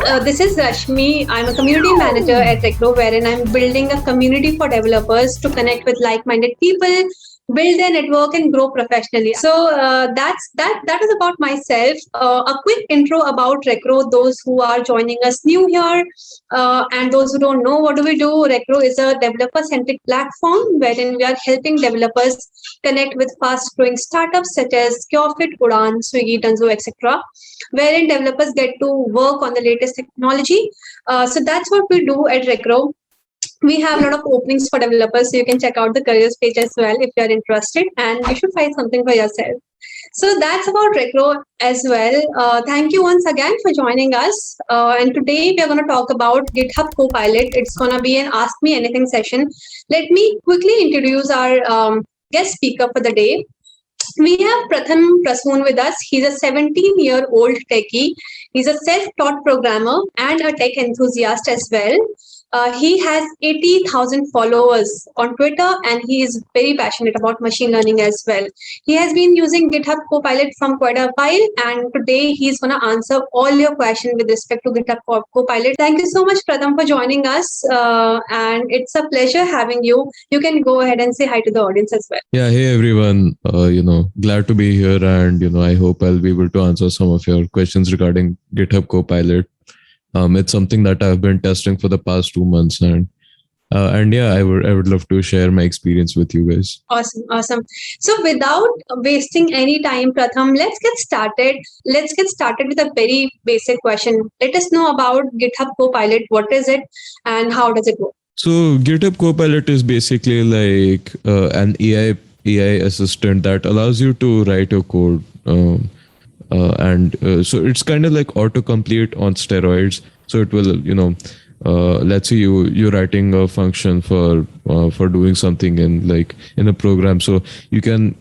This is Rashmi. I'm a community manager at Recro, wherein I'm building a community for developers to connect with like-minded people, build their network, and grow professionally. So that is about myself. A quick intro about Recro. Those who are joining us new here, and those who don't know what do we do. Recro is a developer-centric platform wherein we are helping developers connect with fast-growing startups such as CureFit, Udan, Swiggy, Dunzo, etc., wherein developers get to work on the latest technology. So that's what we do at Recro. We have a lot of openings for developers, so you can check out the careers page as well if you're interested, and you should find something for yourself. So that's about Recro as well. Thank you once again for joining us. And today we are going to talk about GitHub Copilot. It's going to be an Ask Me Anything session. Let me quickly introduce our guest speaker for the day. We have Pratham Prasoon with us. He's a 17-year-old techie. He's a self-taught programmer and a tech enthusiast as well. He has 80,000 followers on Twitter, and he is very passionate about machine learning as well. He has been using GitHub Copilot from quite a while, and today he's going to answer all your questions with respect to GitHub Copilot. Thank you so much, Pratham, for joining us, and it's a pleasure having you. You can go ahead and say hi to the audience as well. Yeah, hey everyone. Glad to be here, and I hope I'll be able to answer some of your questions regarding GitHub Copilot. It's something that I've been testing for the past 2 months, and yeah, I would love to share my experience with you guys. Awesome. So without wasting any time, Pratham, let's get started. Let's get started with a very basic question. Let us know about GitHub Copilot. What is it, and how does it work? So GitHub Copilot is basically like an AI assistant that allows you to write your code. So it's kind of like autocomplete on steroids. So it will, let's say you're writing a function for doing something in a program. So you can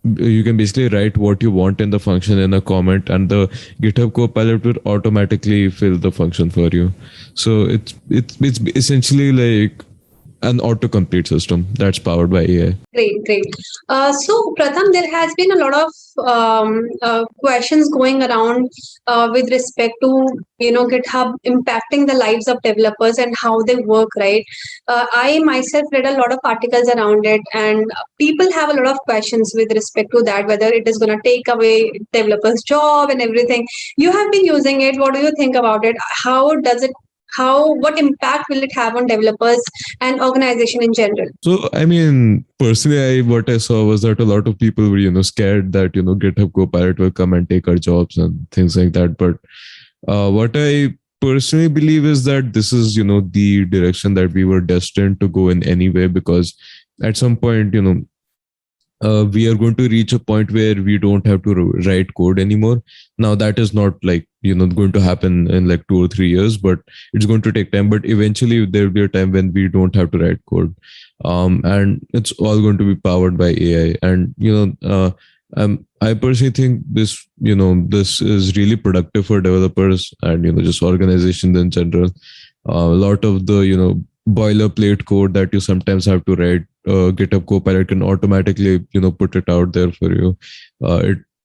basically write what you want in the function in a comment, and the GitHub Copilot will automatically fill the function for you. So it's essentially like an autocomplete system that's powered by AI. Great. So, Pratham, there has been a lot of questions going around with respect to GitHub impacting the lives of developers and how they work. Right? I myself read a lot of articles around it, and people have a lot of questions with respect to that, whether it is going to take away developers' job and everything. You have been using it. What do you think about it? What impact will it have on developers and organization in general? So, I mean, personally, what I saw was that a lot of people were, scared that, GitHub Copilot will come and take our jobs and things like that. But what I personally believe is that this is, the direction that we were destined to go in anyway, because at some point, we are going to reach a point where we don't have to write code anymore. Now that is not going to happen in like 2 or 3 years, but it's going to take time. But eventually there will be a time when we don't have to write code, and it's all going to be powered by AI. And I personally think this is really productive for developers and just organizations in general. A lot of the boilerplate code that you sometimes have to write, GitHub Copilot can automatically put it out there for you.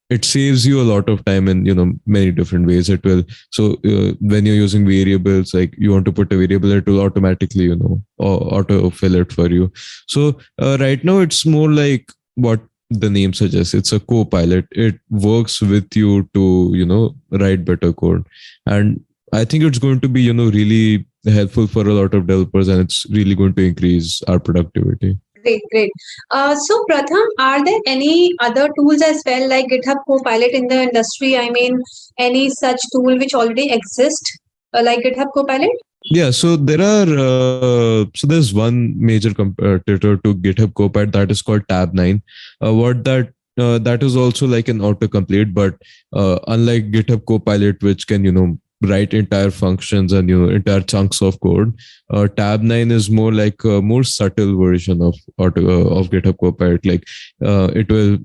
It saves you a lot of time in many different ways. It will, so when you're using variables, like you want to put a variable, it will automatically auto fill it for you. So right now it's more like what the name suggests. It's a co-pilot. It works with you to write better code, and I think it's going to be really helpful for a lot of developers, and it's really going to increase our productivity. Great. So, Pratham, are there any other tools as well like GitHub Copilot in the industry? I mean, any such tool which already exists like GitHub Copilot? Yeah, so there's one major competitor to GitHub Copilot that is called Tabnine. That is also like an autocomplete, but unlike GitHub Copilot, which can write entire functions and entire chunks of code, Tabnine is more like a more subtle version of GitHub Copilot. Like it will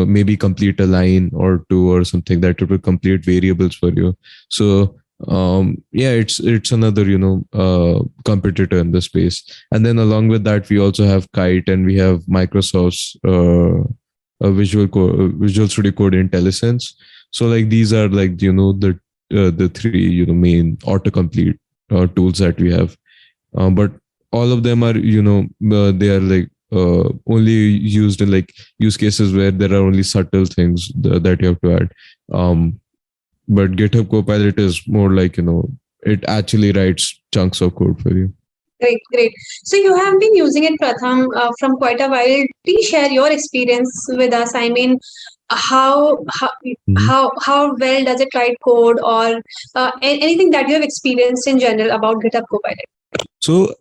maybe complete a line or two or something, that it will complete variables for you. So it's another competitor in the space. And then along with that, we also have Kite, and we have Microsoft's Visual Studio Code IntelliSense. So like these are like the the three main autocomplete tools that we have, but all of them are they are like only used in like use cases where there are only subtle things that you have to add. But GitHub Copilot is more like it actually writes chunks of code for you. Great, great. So you have been using it, Pratham, from quite a while. Please share your experience with us. I mean, how how well does it write code, or anything that you have experienced in general about GitHub Copilot? So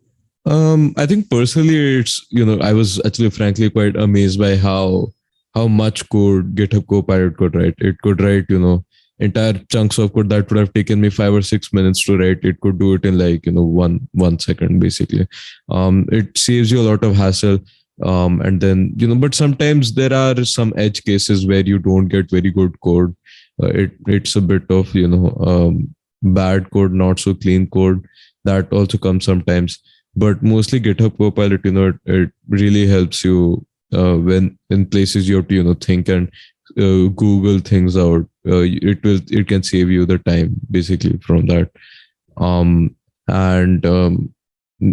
I think personally, it's I was actually frankly quite amazed by how much code GitHub Copilot could write. It could write entire chunks of code that would have taken me 5 or 6 minutes to write. It could do it in like 1 second basically. It saves you a lot of hassle. And then but sometimes there are some edge cases where you don't get very good code. It's a bit of bad code, not so clean code, that also comes sometimes. But mostly GitHub Copilot, it really helps you when in places you have to think and Google things out. It can save you the time basically from that. And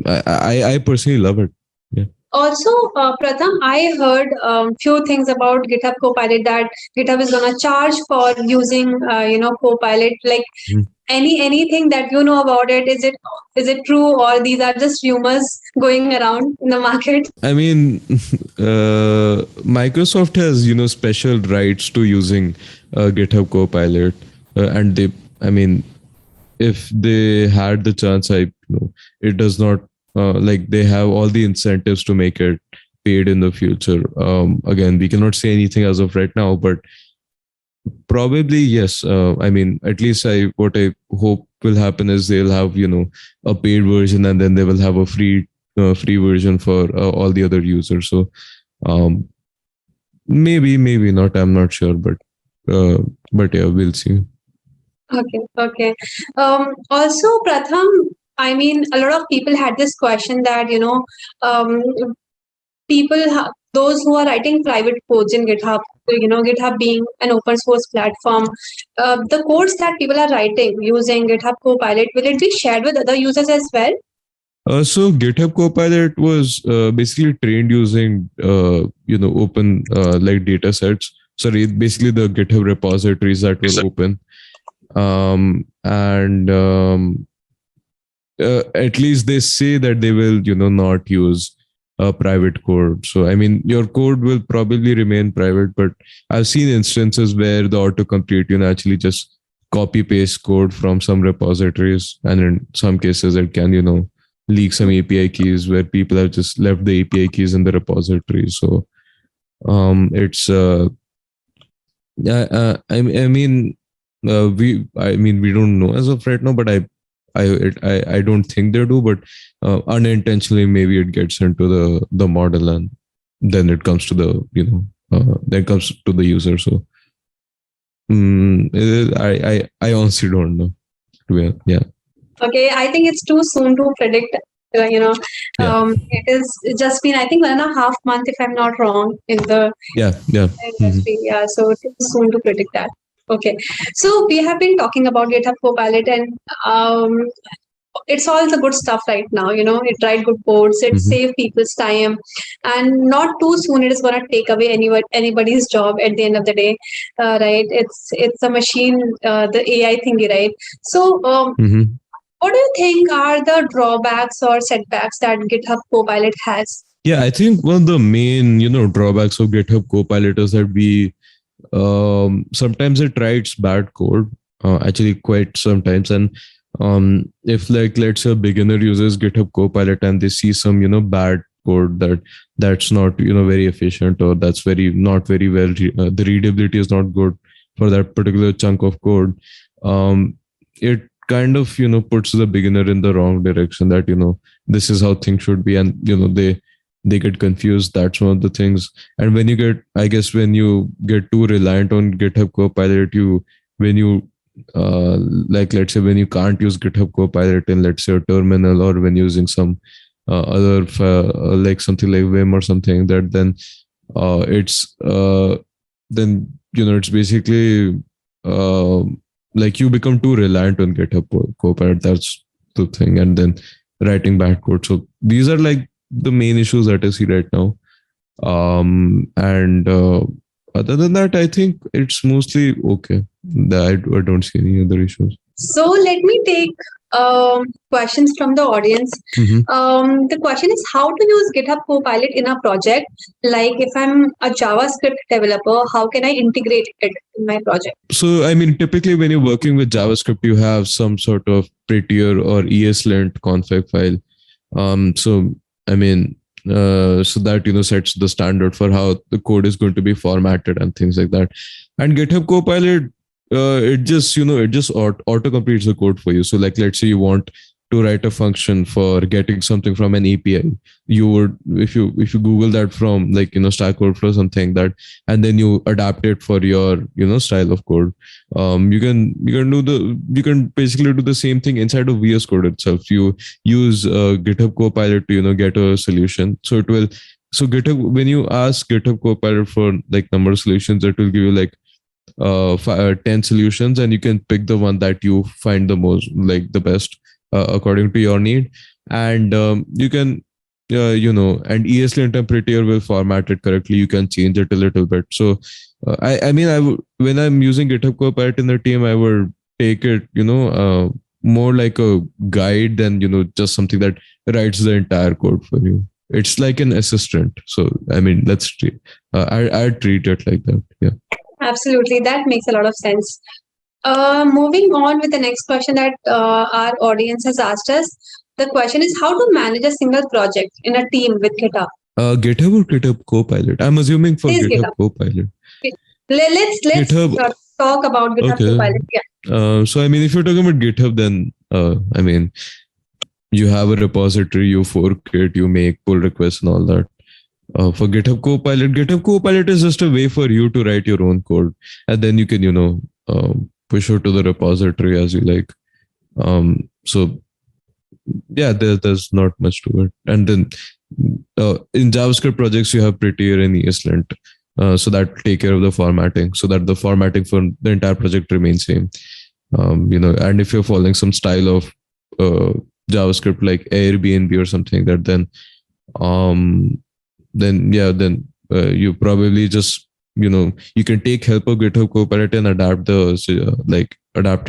I personally love it. Yeah. Also, Pratham, I heard few things about GitHub Copilot, that GitHub is gonna charge for using Copilot. Like anything that you know about it, is it true, or these are just rumors going around in the market? I mean, Microsoft has special rights to using GitHub Copilot, and they, I mean, if they had the chance, it does not like they have all the incentives to make it paid in the future. Again, we cannot say anything as of right now, but probably yes. I mean, at least what I hope will happen is they'll have a paid version, and then they will have a free version for all the other users. So maybe not. I'm not sure, but yeah, we'll see. Okay. Also, Pratham, I mean, a lot of people had this question that those who are writing private codes in GitHub, GitHub being an open source platform, the codes that people are writing using GitHub Copilot, will it be shared with other users as well? So GitHub Copilot was basically trained using open like data sets. Sorry, basically the GitHub repositories that were open, and at least they say that they will not use private code. So I mean, your code will probably remain private, but I've seen instances where the autocomplete actually just copy paste code from some repositories, and in some cases it can leak some API keys where people have just left the API keys in the repository. So it's I mean we don't know as of right now, but I don't think they do, but unintentionally maybe it gets into the model, and then it comes to the then comes to the user. So I honestly don't know. Yeah. Okay, I think it's too soon to predict. It is just been, I think, 1.5 months, if I'm not wrong, in the industry. Yeah, so too soon to predict that. Okay, so we have been talking about GitHub Copilot, and it's all the good stuff right now. It write good codes, it save people's time, and not too soon it is going to take away anybody's job at the end of the day, right? It's a machine, the AI thingy, right? So what do you think are the drawbacks or setbacks that GitHub Copilot has? Yeah, I think one of the main drawbacks of GitHub Copilot is that we sometimes it writes bad code, actually quite sometimes. And if like let's say a beginner uses GitHub Copilot and they see some bad code that's not very efficient, or that's not very well the readability is not good for that particular chunk of code, it kind of puts the beginner in the wrong direction, that this is how things should be, and they get confused. That's one of the things. And when you get too reliant on GitHub Copilot, like let's say when you can't use GitHub Copilot in let's say a terminal, or when using some other like something like Vim or something, that then it's then it's basically like you become too reliant on GitHub Copilot. That's the thing. And then writing bad code. So these are like the main issues that I see right now. And other than that, I think it's mostly okay. I don't see any other issues. So let me take questions from the audience. The question is how to use GitHub Copilot in a project. Like if I'm a JavaScript developer, how can I integrate it in my project? So, I mean, typically when you're working with JavaScript, you have some sort of prettier or ESLint config file. So, I mean, so that, sets the standard for how the code is going to be formatted and things like that. And GitHub Copilot, it just auto completes the code for you. So like, let's say you want to write a function for getting something from an API, you would, if you Google that from like, Stack Overflow, something that, and then you adapt it for your, style of code. You can basically do the same thing inside of VS Code itself. You use GitHub Copilot to, get a solution. So GitHub, when you ask GitHub Copilot for like number of solutions, it will give you like 10 solutions, and you can pick the one that you find the most, like the best according to your need. And you can and ESLint and prettier will format it correctly. You can change it a little bit. So when I'm using GitHub Copilot in the team, I would take it more like a guide than just something that writes the entire code for you. It's like an assistant. So I mean, I treat it like that. Yeah. Absolutely. That makes a lot of sense. Moving on with the next question that our audience has asked us. The question is how to manage a single project in a team with GitHub. GitHub or GitHub Copilot? I'm assuming for GitHub Copilot. Let's GitHub, talk about GitHub Copilot. Yeah. So I mean, if you're talking about GitHub, then I mean, you have a repository, you fork it, you make pull requests and all that. For GitHub Copilot is just a way for you to write your own code, and then you can push it to the repository as you like. So yeah, there's not much to it. And then in JavaScript projects, you have Prettier and ESLint, so that take care of the formatting, so that the formatting for the entire project remains same. And if you're following some style of JavaScript like Airbnb or something like that, then you probably just you can take help of GitHub Copilot and adapt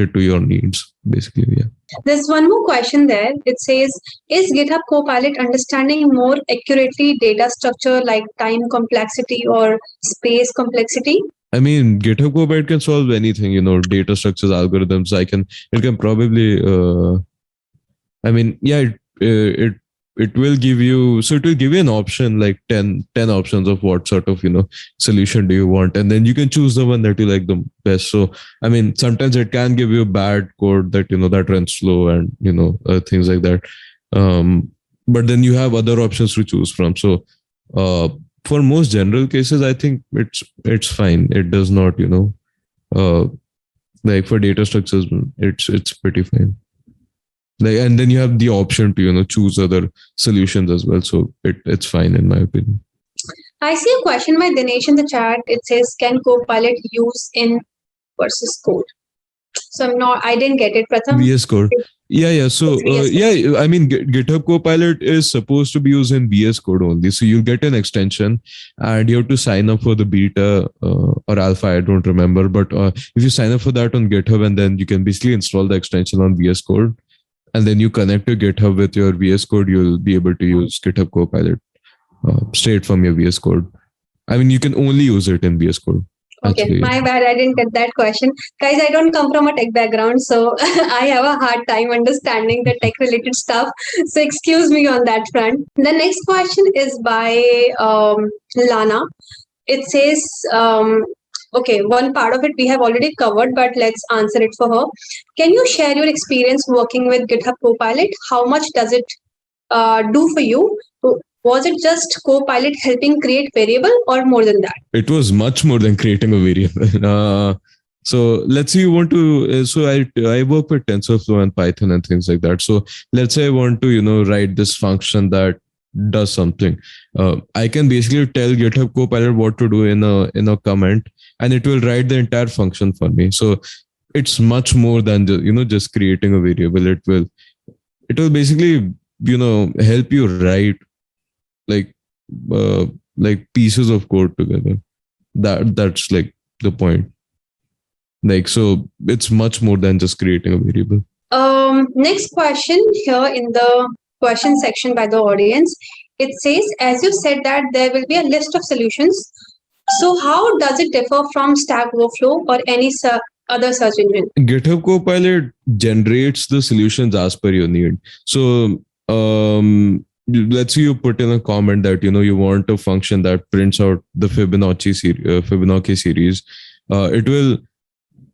it to your needs, basically. Yeah. There's one more question there. It says, is GitHub Copilot understanding more accurately data structure like time complexity or space complexity? I mean, GitHub Copilot can solve anything, data structures, algorithms. It can probably, it will give you an option, like 10 options of what sort of solution do you want, and then you can choose the one that you like the best. So I mean, sometimes it can give you bad code that that runs slow and things like that, but then you have other options to choose from. So for most general cases, I think it's fine. It does not like for data structures, it's pretty fine. And then you have the option to choose other solutions as well, so it's fine in my opinion. I see a question by Dinesh in the chat. It says, can Copilot use in versus code? So I didn't get it. Pratham? VS Code. Yeah. So I mean, GitHub Copilot is supposed to be used in VS Code only. So you get an extension, and you have to sign up for the beta or alpha. I don't remember, but if you sign up for that on GitHub, and then you can basically install the extension on VS Code, and then you connect to GitHub with your VS Code, you'll be able to use GitHub Copilot straight from your VS Code. I mean, you can only use it in VS Code. Okay, actually. My bad. I didn't get that question. Guys, I don't come from a tech background, so I have a hard time understanding the tech related stuff. So excuse me on that front. The next question is by Lana. It says, okay, one part of it we have already covered, but let's answer it for her. Can you share your experience working with GitHub Copilot? How much does it do for you? Was it just Copilot helping create variable or more than that? It was much more than creating a variable. So let's say you want to, so I work with TensorFlow and Python and things like that. So let's say I want to, write this function that does something. I can basically tell GitHub Copilot what to do in a comment, and it will write the entire function for me. So it's much more than just creating a variable. It will basically help you write like like pieces of code together. That's like the point. Like, so it's much more than just creating a variable. Next question here in the question section by the audience. It says, as you said that there will be a list of solutions. So how does it differ from Stack Overflow or any other search engine? GitHub Copilot generates the solutions as per your need. So let's say you put in a comment that you want a function that prints out the Fibonacci series. It will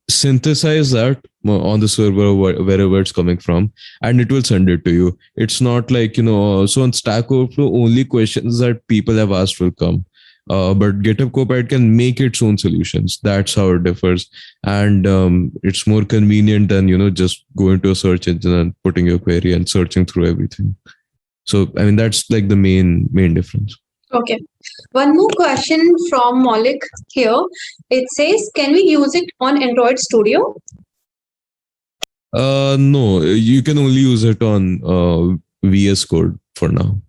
synthesize that on the server wherever it's coming from, and it will send it to you. It's not like so on Stack Overflow only questions that people have asked will come, but GitHub Copilot can make its own solutions. That's how it differs, and it's more convenient than just going to a search engine and putting your query and searching through everything. So I mean that's like the main difference. Okay. One more question from Maulik here. It says, can we use it on Android Studio? No, you can only use it on VS Code for now.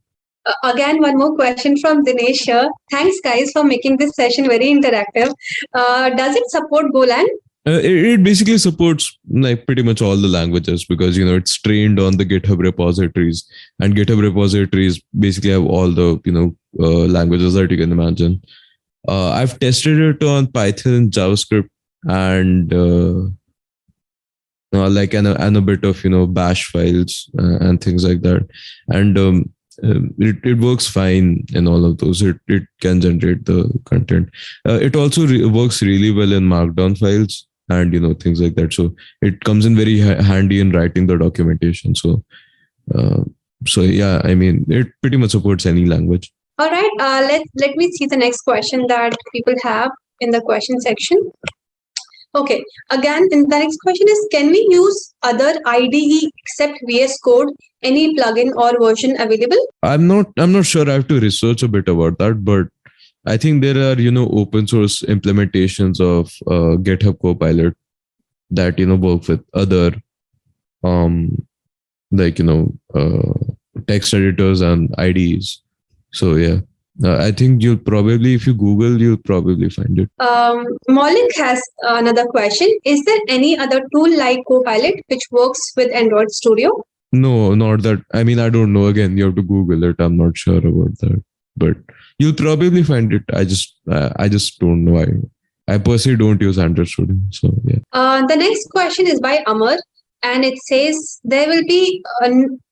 Again, one more question from Dinesh here. Thanks, guys, for making this session very interactive. Does it support Golang? It basically supports like pretty much all the languages because it's trained on the GitHub repositories, and GitHub repositories basically have all the languages that you can imagine. I've tested it on Python, JavaScript, and like and a bit of bash files and things like that, and it works fine in all of those. It can generate the content. It also works really well in Markdown files and things like that. So it comes in very handy in writing the documentation. So yeah, I mean it pretty much supports any language. All right. Let me see the next question that people have in the question section. Okay. Again, the next question is, can we use other IDE except VS Code? Any plugin or version available? I'm not sure. I have to research a bit about that, but I think there are open source implementations of GitHub Copilot that work with other like text editors and IDEs. So yeah, I think you'll probably, if you Google, you'll probably find it. Maulik has another question. Is there any other tool like Copilot which works with Android Studio? No, not that. I mean, I don't know. Again, you have to Google it. I'm not sure about that, but you'll probably find it. I just don't know. I personally don't use Android Studio. So yeah. The next question is by Amar, and it says, will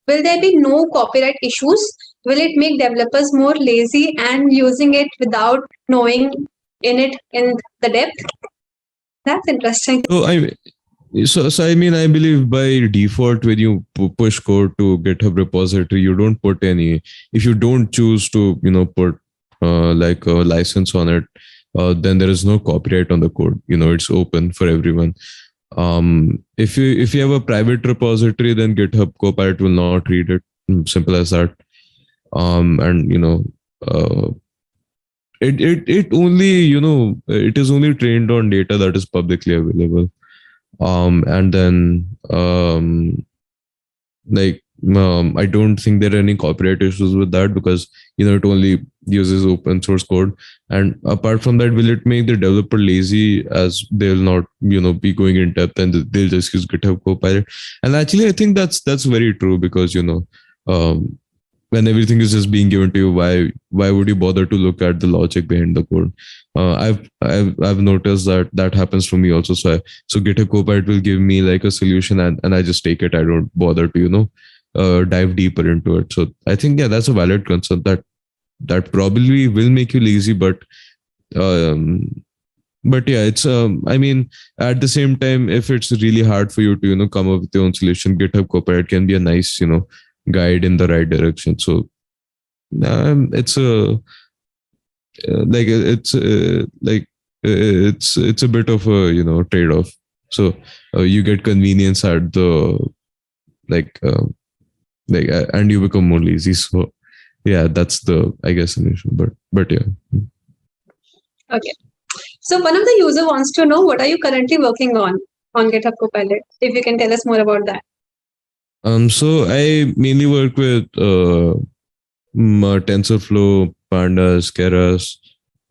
there be no copyright issues? Will it make developers more lazy and using it without knowing in the depth? That's interesting. So I mean, I believe by default, when you push code to GitHub repository, you don't put any. If you don't choose to, put like a license on it, then there is no copyright on the code. It's open for everyone. If you have a private repository, then GitHub Copilot will not read it. Simple as that. And it only it is only trained on data that is publicly available. And then I don't think there are any copyright issues with that because it only uses open source code. And apart from that, will it make the developer lazy, as they'll not be going in depth and they'll just use GitHub Copilot? And actually I think that's very true, because when everything is just being given to you, why would you bother to look at the logic behind the code? I've noticed that happens to me also. So GitHub Copilot will give me like a solution and I just take it. I don't bother to dive deeper into it. So I think that's a valid concern that probably will make you lazy, but yeah, it's I mean, at the same time, if it's really hard for you to come up with your own solution, GitHub Copilot can be a nice guide in the right direction. So it's a it's a bit of a trade-off. So you get convenience at the and you become more lazy. So yeah, that's the, I guess, solution. But yeah. Okay. So one of the user wants to know, what are you currently working on? on GitHub Copilot? If you can tell us more about that. So I mainly work with TensorFlow, Pandas, Keras,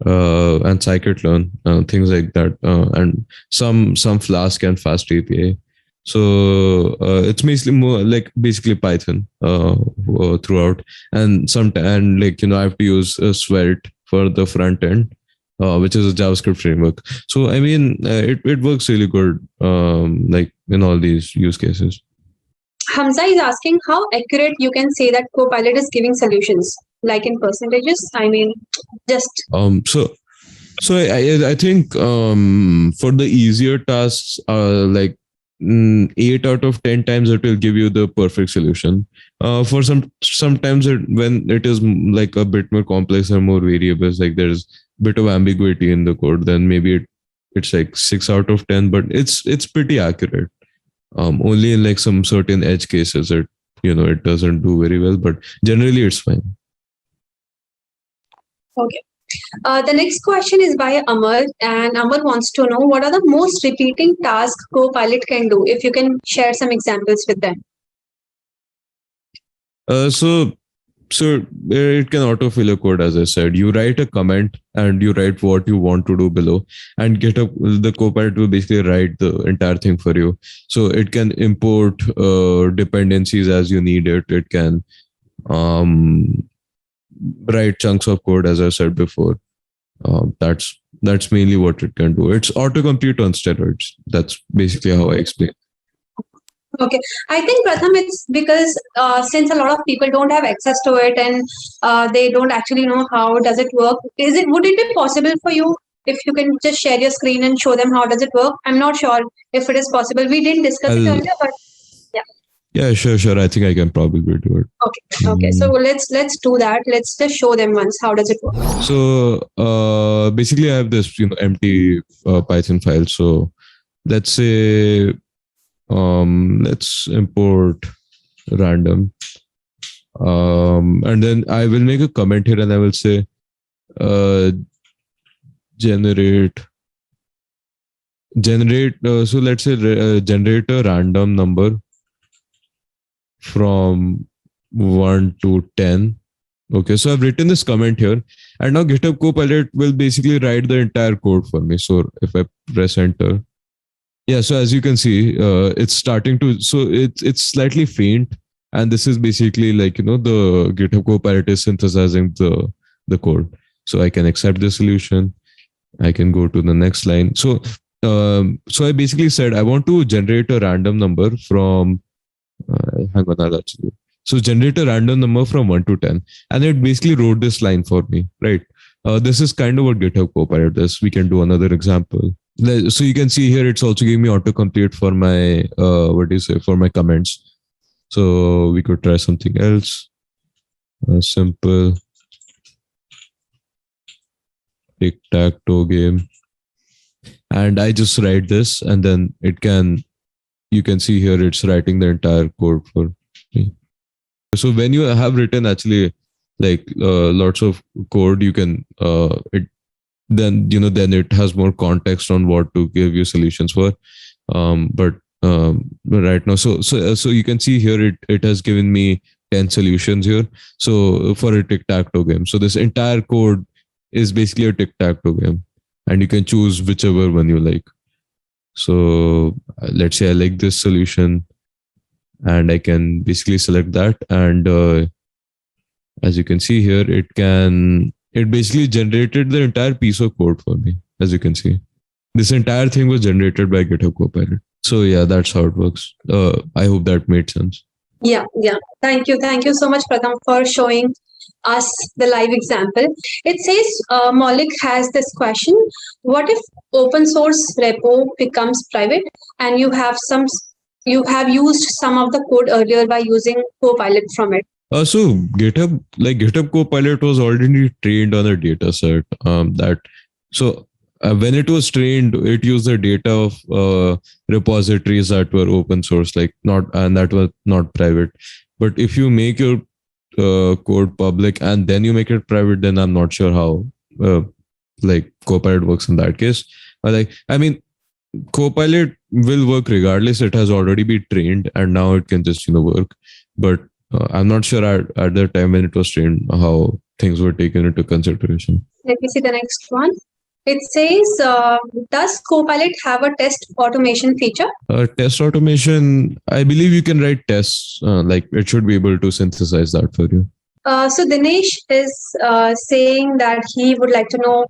and Scikit-learn, things like that, and some Flask and Fast API. So it's basically Python throughout, and I have to use Svelte for the front end, which is a JavaScript framework. So I mean, it works really good, in all these use cases. Hamza is asking how accurate you can say that Copilot is giving solutions, like in percentages. I mean, just So I think for the easier tasks, 8 out of 10 times it will give you the perfect solution. For sometimes when it is like a bit more complex or more variables, like there's a bit of ambiguity in the code, then maybe it's like 6 out of 10, but it's pretty accurate. Only in like some certain edge cases it doesn't do very well, but generally it's fine. okay. The next question is by Amar, and Amar wants to know what are the most repeating tasks Copilot can do. If you can share some examples with them. So it can autofill a code, as I said. You write a comment and you write what you want to do below, and the Copilot will basically write the entire thing for you. So it can import dependencies as you need it. It can write chunks of code, as I said before. That's mainly what it can do. It's autocomplete on steroids. That's basically how I explain. Okay, I think Pratham, it's because since a lot of people don't have access to it and they don't actually know how does it work. Would it be possible for you if you can just share your screen and show them how does it work? I'm not sure if it is possible. We didn't discuss it earlier, but yeah, sure. I think I can probably do it. Okay. So let's do that. Let's just show them once how does it work. So basically, I have this empty Python file. So let's say let's import random, and then I will make a comment here, and I will say generate. So let's say generate a random number from 1 to 10. Okay, so I've written this comment here, and now GitHub Copilot will basically write the entire code for me. So if I press enter, yeah, so as you can see, it's starting to, so it's slightly faint, and this is basically like, the GitHub Copilot is synthesizing the code. So I can accept the solution. I can go to the next line. So I basically said, I want to generate a random number from, hang on, I'll actually. So generate a random number from 1 to 10. And it basically wrote this line for me, right? This is kind of what GitHub Copilot does. We can do another example. So you can see here, it's also giving me autocomplete for my, for my comments. So we could try something else. Simple tic-tac-toe game. And I just write this, and then you can see here, it's writing the entire code for me. So when you have written actually like lots of code, you can, then it has more context on what to give you solutions for. But right now, so you can see here, it has given me 10 solutions here. So for a tic-tac-toe game. So this entire code is basically a tic-tac-toe game, and you can choose whichever one you like. So let's say I like this solution, and I can basically select that. And as you can see here, it basically generated the entire piece of code for me. As you can see, this entire thing was generated by GitHub Copilot. So yeah, that's how it works. I hope that made sense. Yeah. Thank you so much, Pratham, for showing us the live example. It says Maulik has this question: what if open source repo becomes private and you have used some of the code earlier by using Copilot from it? So GitHub Copilot was already trained on a data set. When it was trained, it used the data of repositories that were open source, and that was not private. But if you make your code public and then you make it private, then I'm not sure how Copilot works in that case. I mean, Copilot will work regardless. It has already been trained, and now it can just work. But I'm not sure at the time when it was trained how things were taken into consideration. Let me see the next one. It says, does Copilot have a test automation feature? Test automation, I believe you can write tests. Like it should be able to synthesize that for you. So Dinesh is saying that he would like to know,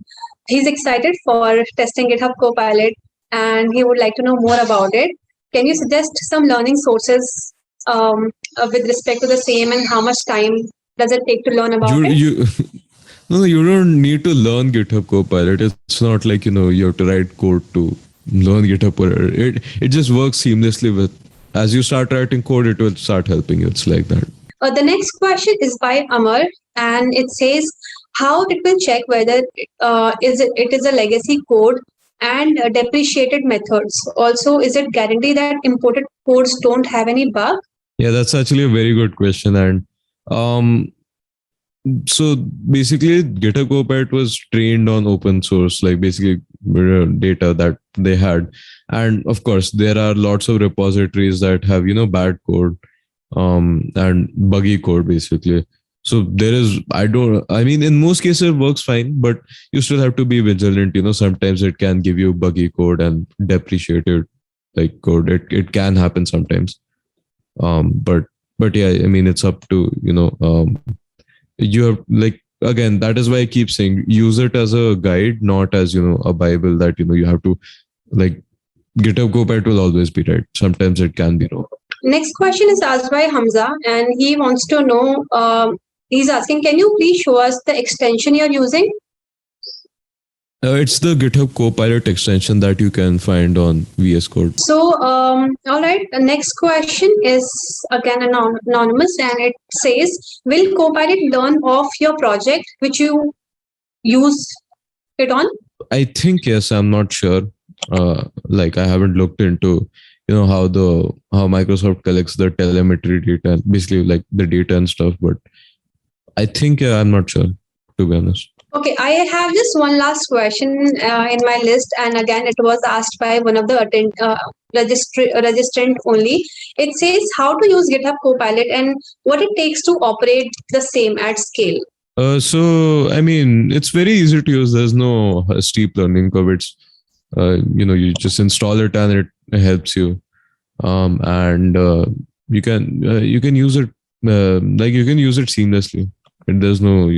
he's excited for testing GitHub Copilot and he would like to know more about it. Can you suggest some learning sources with respect to the same, and how much time does it take to learn about it? You no, you don't need to learn GitHub Copilot. It's not like you have to write code to learn GitHub Copilot. It just works seamlessly with. As you start writing code, it will start helping you. It's like that. The next question is by Amar, and it says how it will check whether it is a legacy code and depreciated methods. Also, is it guaranteed that imported codes don't have any bug? Yeah, that's actually a very good question. And so basically, GitHub Copilot was trained on open source, like basically data that they had. And of course, there are lots of repositories that have, bad code and buggy code basically. So there is, in most cases it works fine, but you still have to be vigilant. Sometimes it can give you buggy code and depreciated like code. It can happen sometimes. But yeah, it's up to, you have again, that is why I keep saying use it as a guide, not as, a Bible that, you have to GitHub Copilot will always be right. Sometimes it can be wrong. Next question is asked by Hamza, and he wants to know, he's asking, can you please show us the extension you're using? It's the GitHub Copilot extension that you can find on VS Code. So, all right. The next question is again anonymous, and it says, will Copilot learn of your project which you use it on? I think yes. I'm not sure. I haven't looked into how Microsoft collects the telemetry data, basically like the data and stuff. But I think I'm not sure, to be honest. Okay, I have just one last question in my list, and again, it was asked by one of the registrant only. It says how to use GitHub Copilot and what it takes to operate the same at scale. So it's very easy to use. There's no steep learning curve. It's you just install it and it helps you, and you can use it you can use it seamlessly. And there's no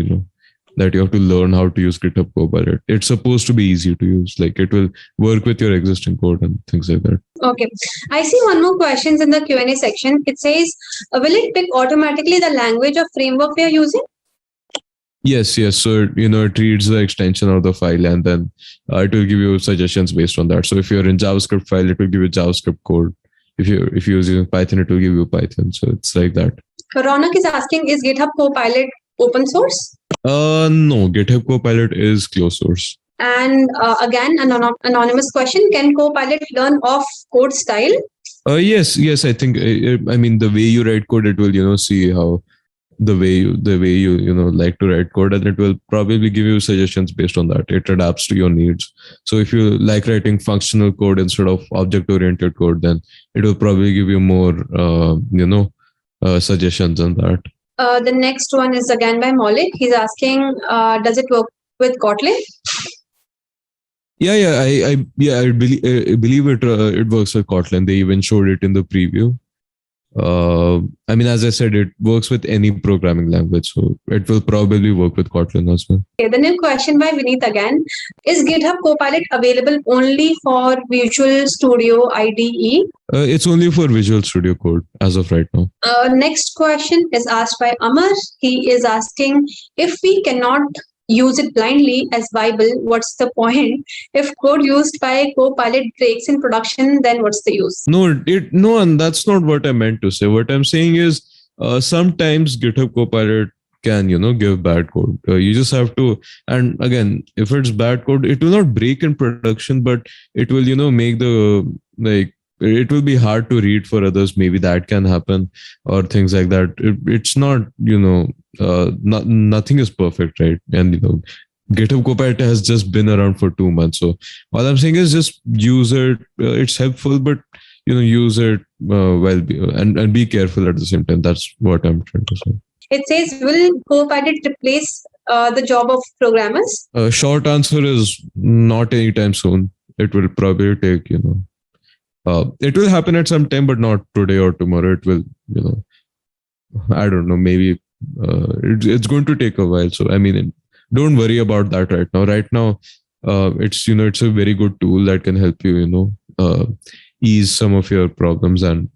that you have to learn how to use GitHub Copilot. It's supposed to be easy to use. Like it will work with your existing code and things like that. Okay, I see one more questions in the Q&A section. It says, will it pick automatically the language or framework we are using? Yes. So, it reads the extension of the file and then it will give you suggestions based on that. So if you're in JavaScript file, it will give you JavaScript code. If you're using Python, it will give you Python. So it's like that. Ronak is asking, is GitHub Copilot open source? No, GitHub Copilot is closed source. And again, an anonymous question, can Copilot learn of code style? Yes. I think, the way you write code, it will, see how the way you like to write code, and it will probably give you suggestions based on that. It adapts to your needs. So if you like writing functional code instead of object oriented code, then it will probably give you more suggestions on that. The next one is again by Maulik. He's asking, does it work with Kotlin? Yeah. I believe it works with Kotlin. They even showed it in the preview. As I said, it works with any programming language, so it will probably work with Kotlin as well. Okay, the new question by Vineet again. Is GitHub Copilot available only for Visual Studio IDE? It's only for Visual Studio Code as of right now. Next question is asked by Amar. He is asking, if we cannot use it blindly as Bible, what's the point? If code used by Copilot breaks in production, then what's the use? No, and that's not what I meant to say. What I'm saying is sometimes GitHub Copilot can, give bad code. You just have to, and again, if it's bad code, it will not break in production, but it will, make it will be hard to read for others. Maybe that can happen or things like that. It's not, nothing is perfect, right? And, GitHub Copilot has just been around for 2 months. So all I'm saying is just use it. It's helpful, but use it and be careful at the same time. That's what I'm trying to say. It says, will Copilot replace the job of programmers? Short answer is not anytime soon. It will probably take, it will happen at some time, but not today or tomorrow. It will, I don't know, maybe it's going to take a while. So, I mean, don't worry about that right now. Right now, it's, it's a very good tool that can help you, ease some of your problems and,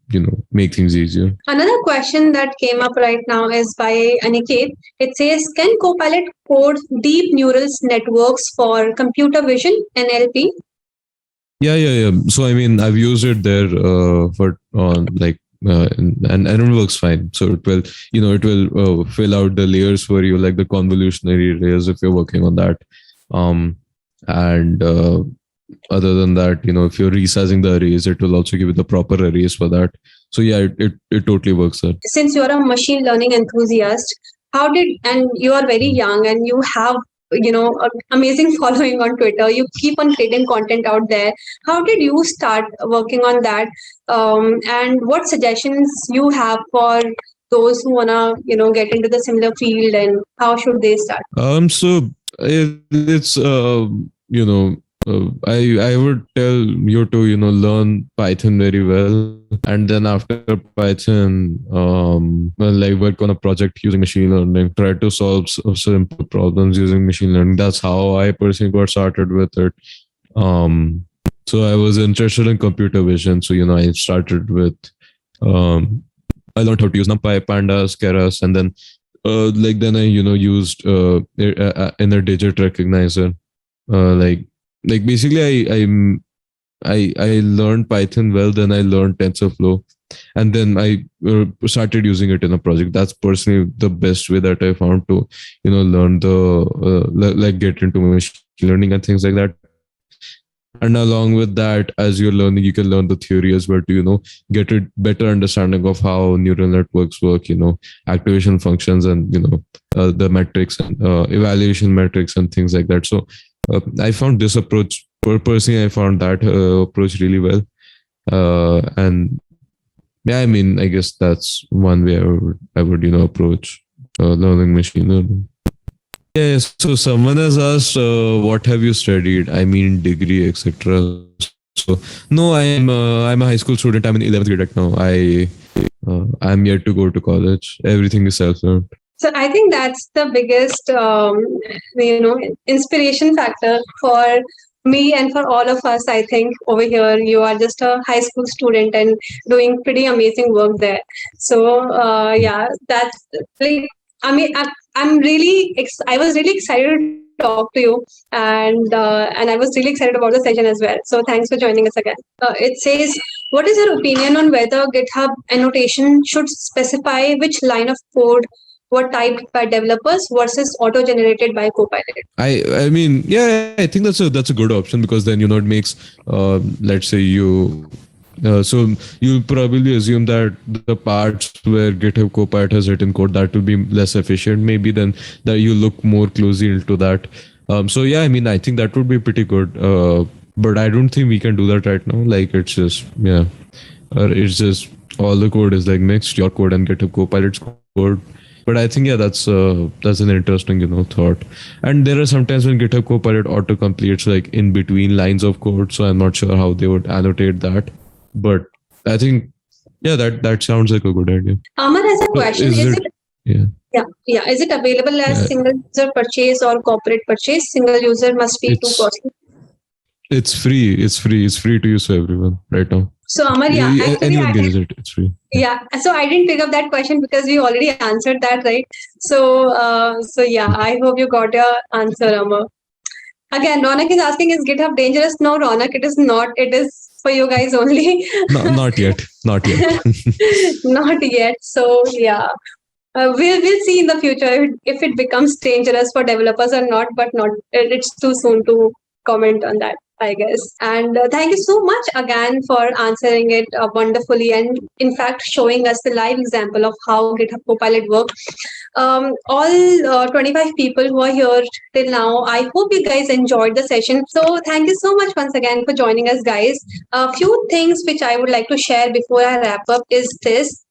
make things easier. Another question that came up right now is by Aniket. It says, can Copilot code deep neural networks for computer vision, NLP? Yeah. So, I mean, I've used it there and it works fine. So it will, it will fill out the layers for you, like the convolutionary layers if you're working on that. And other than that, if you're resizing the arrays, it will also give you the proper arrays for that. So yeah, it totally works there. Since you're a machine learning enthusiast, and you are very young and you have an amazing following on Twitter, you keep on creating content out there. How did you start working on that? And what suggestions you have for those who wanna get into the similar field, and how should they start? So it's I would tell you to learn Python very well, and then after Python, work on a project using machine learning. Try to solve simple problems using machine learning. That's how I personally got started with it. So I was interested in computer vision. So I started with I learned how to use NumPy, Pandas, Keras, and then then I used inner digit recognizer. Basically I learned Python well, then I learned TensorFlow, and then I started using it in a project. That's personally the best way that I found to learn the get into machine learning and things like that. And along with that, as you're learning, you can learn the theory as well to get a better understanding of how neural networks work, activation functions, and the metrics and evaluation metrics and things like that. So I found this approach, personally, I found that approach really well. And yeah, I mean, I guess that's one way I would approach learning machine learning. Yeah, so someone has asked, what have you studied? I mean, degree, etc. So no, I'm a high school student. I'm in 11th grade right now. I'm yet to go to college. Everything is self-learned. So I think that's the biggest, inspiration factor for me and for all of us. I think over here, you are just a high school student and doing pretty amazing work there. So yeah, that's like, I mean, I was really excited to talk to you, and I was really excited about the session as well. So thanks for joining us again. It says, what is your opinion on whether GitHub annotation should specify which line of code were typed by developers versus auto-generated by Copilot? I mean, yeah, I think that's a good option, because then it makes let's say you. So you'll probably assume that the parts where GitHub Copilot has written code, that will be less efficient, maybe, then that you look more closely into that. So yeah, I mean, I think that would be pretty good. But I don't think we can do that right now. Like, it's just it's just all the code is like mixed, your code and GitHub Copilot's code. But I think that's an interesting thought. And there are sometimes when GitHub Copilot auto completes like in between lines of code, so I'm not sure how they would annotate that. But I think that sounds like a good idea. Amar has a question. Is it yeah. Is it available as single user purchase or corporate purchase? Single user must be 2%. It's free. It's free to use for everyone right now. So Amar, anyone can use it. It's free. Yeah. So I didn't pick up that question because we already answered that, right? So yeah, I hope you got your answer, Amar. Again, Ronak is asking, is GitHub dangerous? No, Ronak, it is not. It is for you guys only. No, not yet. Not yet. So yeah, we'll see in the future if it becomes dangerous for developers or not. But it's too soon to comment on that. I guess. And thank you so much again for answering it wonderfully and, in fact, showing us the live example of how GitHub Copilot works. All 25 people who are here till now, I hope you guys enjoyed the session. So, thank you so much once again for joining us, guys. A few things which I would like to share before I wrap up is this.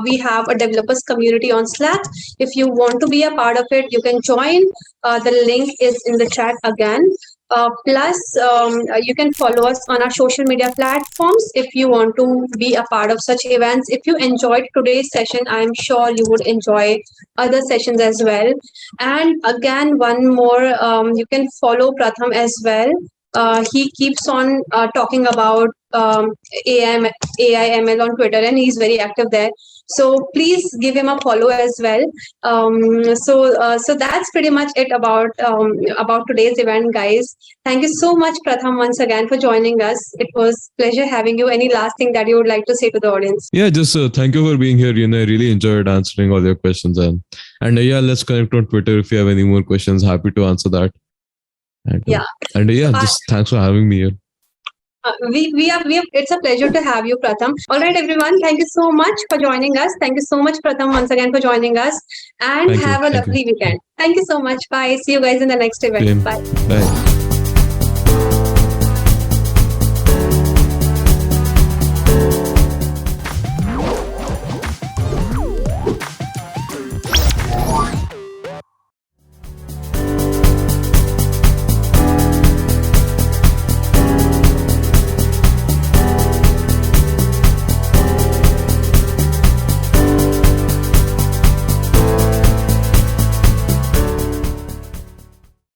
We have a developers community on Slack. If you want to be a part of it, you can join. The link is in the chat again. Plus, you can follow us on our social media platforms if you want to be a part of such events. If you enjoyed today's session, I'm sure you would enjoy other sessions as well. And again, one more, you can follow Pratham as well. He keeps on talking about AI, ML on Twitter, and he's very active there. So please give him a follow as well. So that's pretty much it about today's event, guys. Thank you so much, Pratham, once again for joining us. It was pleasure having you. Any last thing that you would like to say to the audience? Yeah, just thank you for being here. I really enjoyed answering all your questions, and yeah, let's connect on Twitter if you have any more questions. Happy to answer that. And, just thanks for having me here. We have it's a pleasure to have you, Pratham. All right, everyone, thank you so much for joining us. Thank you so much, Pratham, once again for joining us, and have a lovely weekend. Thank you so much. Bye. See you guys in the next event. Bye. Bye.